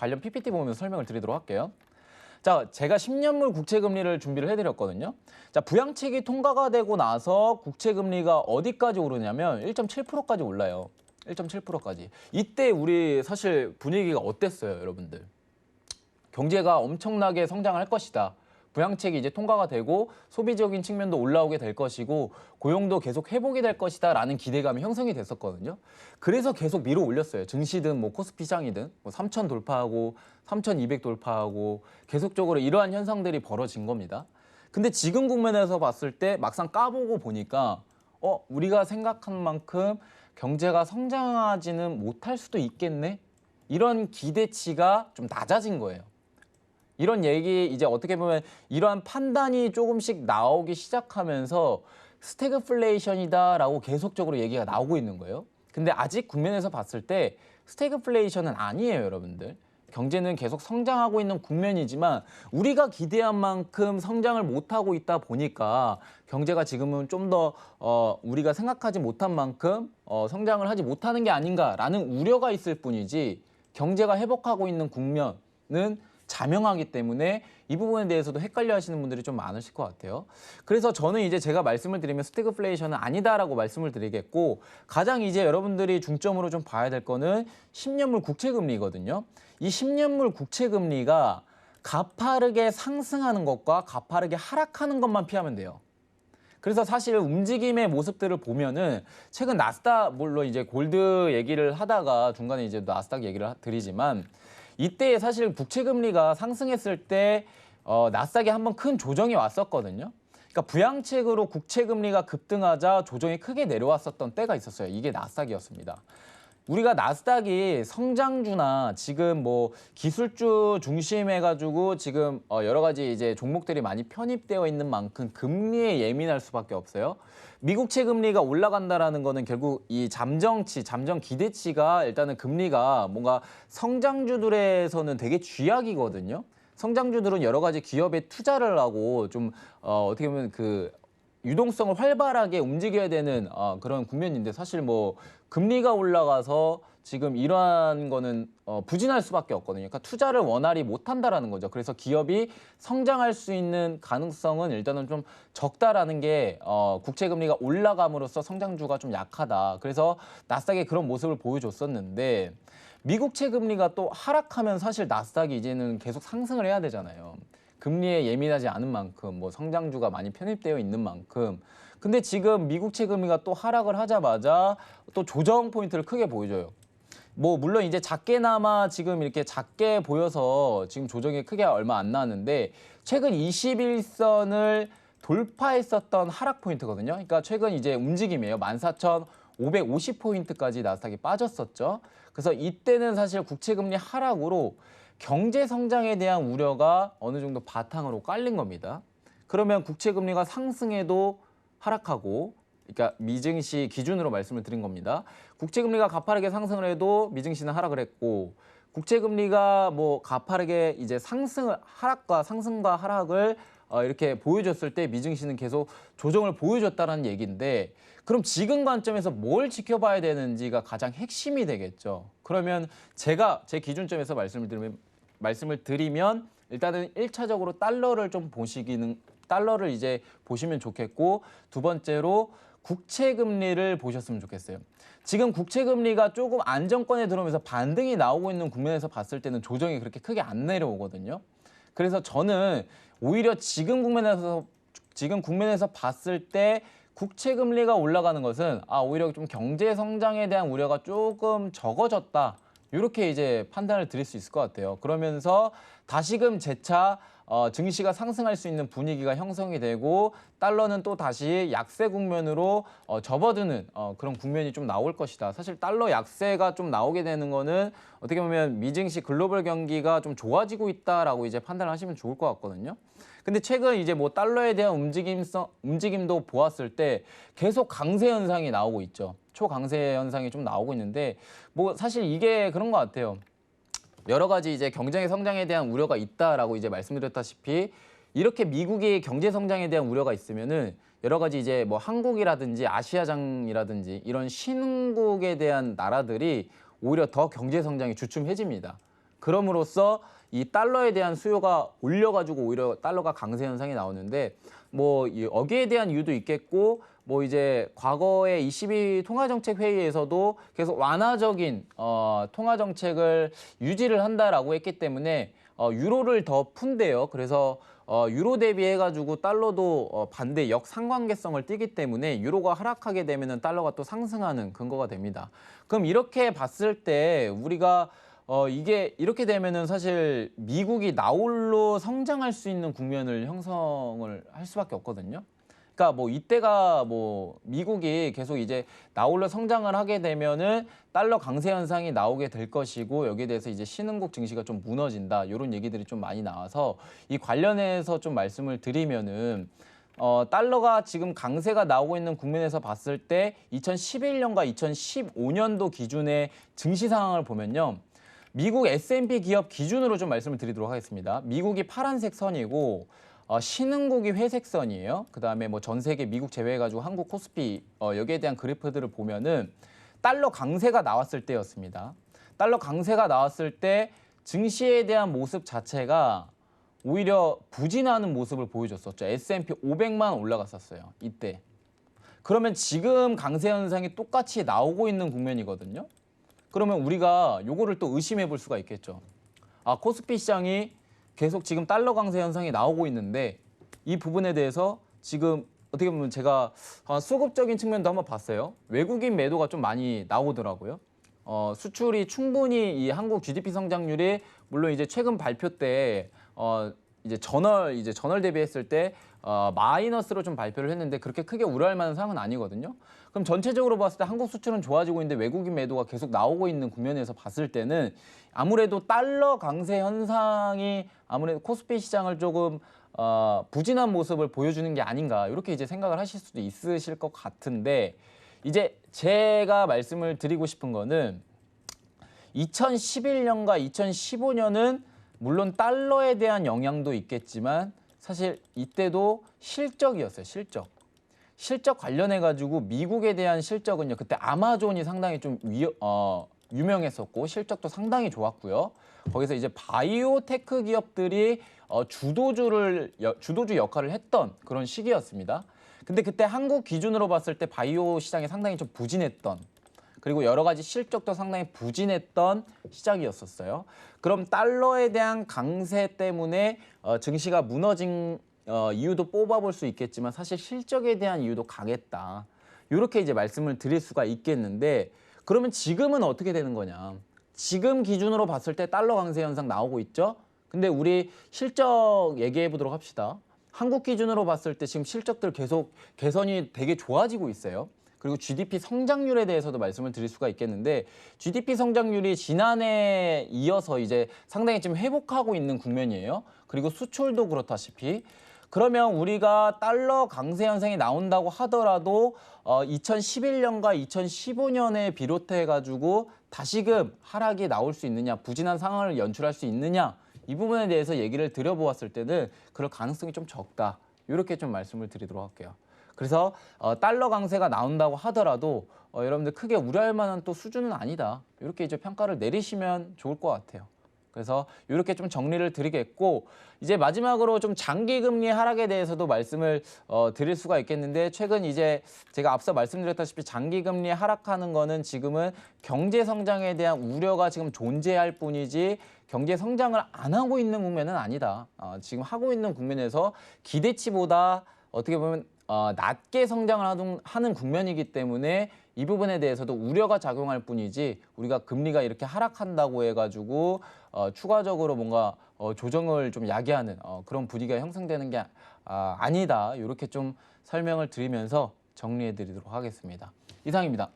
관련 PPT 보면서 설명을 드리도록 할게요. 자, 제가 10년물 국채금리를 준비를 해드렸거든요. 자, 부양책이 통과가 되고 나서 국채금리가 어디까지 오르냐면 1.7%까지 올라요. 1.7%까지. 이때 우리 사실 분위기가 어땠어요, 여러분들? 경제가 엄청나게 성장할 것이다. 부양책이 이제 통과가 되고 소비적인 측면도 올라오게 될 것이고 고용도 계속 회복이 될 것이다 라는 기대감이 형성이 됐었거든요. 그래서 계속 밀어 올렸어요. 증시든 뭐 코스피 시장이든 뭐 3,000 돌파하고 3,200 돌파하고 계속적으로 이러한 현상들이 벌어진 겁니다. 근데 지금 국면에서 봤을 때 막상 까보고 보니까 우리가 생각한 만큼 경제가 성장하지는 못할 수도 있겠네? 이런 기대치가 좀 낮아진 거예요. 이런 얘기 이제 어떻게 보면 이러한 판단이 조금씩 나오기 시작하면서 스태그플레이션이다라고 계속적으로 얘기가 나오고 있는 거예요. 근데 아직 국면에서 봤을 때 스태그플레이션은 아니에요, 여러분들. 경제는 계속 성장하고 있는 국면이지만 우리가 기대한 만큼 성장을 못하고 있다 보니까 경제가 지금은 좀 더 우리가 생각하지 못한 만큼 성장을 하지 못하는 게 아닌가라는 우려가 있을 뿐이지 경제가 회복하고 있는 국면은 자명하기 때문에 이 부분에 대해서도 헷갈려 하시는 분들이 좀 많으실 것 같아요. 그래서 저는 이제 제가 말씀을 드리면 스태그플레이션은 아니다라고 말씀을 드리겠고 가장 이제 여러분들이 중점으로 좀 봐야 될 거는 10년물 국채금리거든요. 이 10년물 국채금리가 가파르게 상승하는 것과 가파르게 하락하는 것만 피하면 돼요. 그래서 사실 움직임의 모습들을 보면은 최근 나스닥 물론 이제 골드 얘기를 하다가 중간에 이제 나스닥 얘기를 드리지만 이때 사실 국채금리가 상승했을 때 나스닥에 한번 큰 조정이 왔었거든요. 그러니까 부양책으로 국채금리가 급등하자 조정이 크게 내려왔었던 때가 있었어요. 이게 나스닥이었습니다. 우리가 나스닥이 성장주나 지금 뭐 기술주 중심해가지고 지금 여러 가지 이제 종목들이 많이 편입되어 있는 만큼 금리에 예민할 수밖에 없어요. 미국채 금리가 올라간다라는 거는 결국 이 잠정 기대치가 일단은 금리가 뭔가 성장주들에서는 되게 쥐약이거든요. 성장주들은 여러 가지 기업에 투자를 하고 좀 어떻게 보면 그 유동성을 활발하게 움직여야 되는 그런 국면인데 사실 뭐 금리가 올라가서 지금 이러한 거는 부진할 수밖에 없거든요. 그러니까 투자를 원활히 못한다라는 거죠. 그래서 기업이 성장할 수 있는 가능성은 일단은 좀 적다라는 게 국채금리가 올라감으로써 성장주가 좀 약하다. 그래서 나스닥이 그런 모습을 보여줬었는데 미국채 금리가 또 하락하면 사실 나스닥이 이제는 계속 상승을 해야 되잖아요. 금리에 예민하지 않은 만큼 뭐 성장주가 많이 편입되어 있는 만큼 근데 지금 미국채 금리가 또 하락을 하자마자 또 조정 포인트를 크게 보여줘요. 뭐 물론 이제 작게나마 지금 이렇게 작게 보여서 지금 조정이 크게 얼마 안 나왔는데 최근 21선을 돌파했었던 하락 포인트거든요. 그러니까 최근 이제 움직임이에요. 14,550포인트까지 나스닥이 빠졌었죠. 그래서 이때는 사실 국채금리 하락으로 경제 성장에 대한 우려가 어느 정도 바탕으로 깔린 겁니다. 그러면 국채금리가 상승해도 하락하고, 그러니까 미증시 기준으로 말씀을 드린 겁니다. 국채금리가 가파르게 상승을 해도 미증시는 하락을 했고, 국채금리가 뭐 가파르게 이제 하락과 상승과 하락을 이렇게 보여줬을 때 미증시는 계속 조정을 보여줬다는 얘기인데 그럼 지금 관점에서 뭘 지켜봐야 되는지가 가장 핵심이 되겠죠. 그러면 제가 제 기준점에서 말씀을 드리면 일단은 1차적으로 달러를 이제 보시면 좋겠고 두 번째로 국채금리를 보셨으면 좋겠어요. 지금 국채금리가 조금 안정권에 들어오면서 반등이 나오고 있는 국면에서 봤을 때는 조정이 그렇게 크게 안 내려오거든요. 그래서 저는 오히려 지금 국면에서 봤을 때 국채금리가 올라가는 것은 오히려 좀 경제 성장에 대한 우려가 조금 적어졌다. 이렇게 이제 판단을 드릴 수 있을 것 같아요. 그러면서 다시금 재차 증시가 상승할 수 있는 분위기가 형성이 되고 달러는 또 다시 약세 국면으로 접어드는 그런 국면이 좀 나올 것이다. 사실 달러 약세가 좀 나오게 되는 거는 어떻게 보면 미증시 글로벌 경기가 좀 좋아지고 있다라고 이제 판단을 하시면 좋을 것 같거든요. 근데 최근 이제 뭐 달러에 대한 움직임도 보았을 때 계속 강세 현상이 나오고 있죠. 초강세 현상이 좀 나오고 있는데 뭐 사실 이게 그런 것 같아요. 여러 가지 이제 경제 성장에 대한 우려가 있다라고 이제 말씀드렸다시피 이렇게 미국의 경제 성장에 대한 우려가 있으면은 여러 가지 이제 뭐 한국이라든지 아시아장이라든지 이런 신흥국에 대한 나라들이 오히려 더 경제 성장이 주춤해집니다. 그럼으로써 이 달러에 대한 수요가 올려가지고 오히려 달러가 강세 현상이 나오는데 뭐 여기에 대한 이유도 있겠고 뭐 이제 과거에 22 통화정책 회의에서도 계속 완화적인 통화 정책을 유지를 한다라고 했기 때문에 유로를 더 푼대요. 그래서 유로 대비해가지고 달러도 반대 역상관계성을 띠기 때문에 유로가 하락하게 되면은 달러가 또 상승하는 근거가 됩니다. 그럼 이렇게 봤을 때 우리가 이게 이렇게 되면은 사실 미국이 나홀로 성장할 수 있는 국면을 형성을 할 수밖에 없거든요. 그러니까 뭐 이때가 뭐 미국이 계속 이제 나홀로 성장을 하게 되면은 달러 강세 현상이 나오게 될 것이고 여기에 대해서 이제 신흥국 증시가 좀 무너진다 이런 얘기들이 좀 많이 나와서 이 관련해서 좀 말씀을 드리면은 달러가 지금 강세가 나오고 있는 국면에서 봤을 때 2011년과 2015년도 기준의 증시 상황을 보면요. 미국 S&P 기업 기준으로 좀 말씀을 드리도록 하겠습니다. 미국이 파란색 선이고 신흥국이 회색 선이에요. 그다음에 뭐 전 세계 미국 제외해가지고 한국 코스피 여기에 대한 그래프들을 보면은 달러 강세가 나왔을 때였습니다. 달러 강세가 나왔을 때 증시에 대한 모습 자체가 오히려 부진하는 모습을 보여줬었죠. S&P 500만 올라갔었어요. 이때. 그러면 지금 강세 현상이 똑같이 나오고 있는 국면이거든요. 그러면 우리가 요거를 또 의심해 볼 수가 있겠죠. 아, 코스피 시장이 계속 지금 달러 강세 현상이 나오고 있는데 이 부분에 대해서 지금 어떻게 보면 제가 수급적인 측면도 한번 봤어요. 외국인 매도가 좀 많이 나오더라고요. 수출이 충분히 이 한국 GDP 성장률이 물론 이제 최근 발표 때 이제 전월 대비했을 때 마이너스로 좀 발표를 했는데 그렇게 크게 우려할 만한 상황은 아니거든요. 그럼 전체적으로 봤을 때 한국 수출은 좋아지고 있는데 외국인 매도가 계속 나오고 있는 국면에서 봤을 때는 아무래도 달러 강세 현상이 아무래도 코스피 시장을 조금 부진한 모습을 보여주는 게 아닌가 이렇게 이제 생각을 하실 수도 있으실 것 같은데 이제 제가 말씀을 드리고 싶은 거는 2011년과 2015년은 물론 달러에 대한 영향도 있겠지만 사실 이때도 실적이었어요. 실적 관련해가지고 미국에 대한 실적은요. 그때 아마존이 상당히 좀 유명했었고 실적도 상당히 좋았고요. 거기서 이제 바이오테크 기업들이 주도주 역할을 했던 그런 시기였습니다. 근데 그때 한국 기준으로 봤을 때 바이오 시장이 상당히 좀 부진했던 그리고 여러 가지 실적도 상당히 부진했던 시작이었었어요. 그럼 달러에 대한 강세 때문에 증시가 무너진 이유도 뽑아볼 수 있겠지만 사실 실적에 대한 이유도 강했다. 이렇게 이제 말씀을 드릴 수가 있겠는데 그러면 지금은 어떻게 되는 거냐. 지금 기준으로 봤을 때 달러 강세 현상 나오고 있죠. 근데 우리 실적 얘기해 보도록 합시다. 한국 기준으로 봤을 때 지금 실적들 계속 개선이 되게 좋아지고 있어요. 그리고 GDP 성장률에 대해서도 말씀을 드릴 수가 있겠는데 GDP 성장률이 지난해에 이어서 이제 상당히 지금 회복하고 있는 국면이에요. 그리고 수출도 그렇다시피 그러면 우리가 달러 강세 현상이 나온다고 하더라도 2011년과 2015년에 비롯해 가지고 다시금 하락이 나올 수 있느냐, 부진한 상황을 연출할 수 있느냐 이 부분에 대해서 얘기를 드려보았을 때는 그럴 가능성이 좀 적다. 이렇게 좀 말씀을 드리도록 할게요. 그래서 달러 강세가 나온다고 하더라도 여러분들 크게 우려할 만한 또 수준은 아니다. 이렇게 이제 평가를 내리시면 좋을 것 같아요. 그래서 이렇게 좀 정리를 드리겠고 이제 마지막으로 좀 장기 금리 하락에 대해서도 말씀을 드릴 수가 있겠는데 최근 이제 제가 앞서 말씀드렸다시피 장기 금리 하락하는 거는 지금은 경제 성장에 대한 우려가 지금 존재할 뿐이지 경제 성장을 안 하고 있는 국면은 아니다. 지금 하고 있는 국면에서 기대치보다 어떻게 보면 낮게 성장을 하는 국면이기 때문에 이 부분에 대해서도 우려가 작용할 뿐이지 우리가 금리가 이렇게 하락한다고 해가지고 추가적으로 뭔가 조정을 좀 야기하는 그런 분위기가 형성되는 게 아니다. 이렇게 좀 설명을 드리면서 정리해 드리도록 하겠습니다. 이상입니다.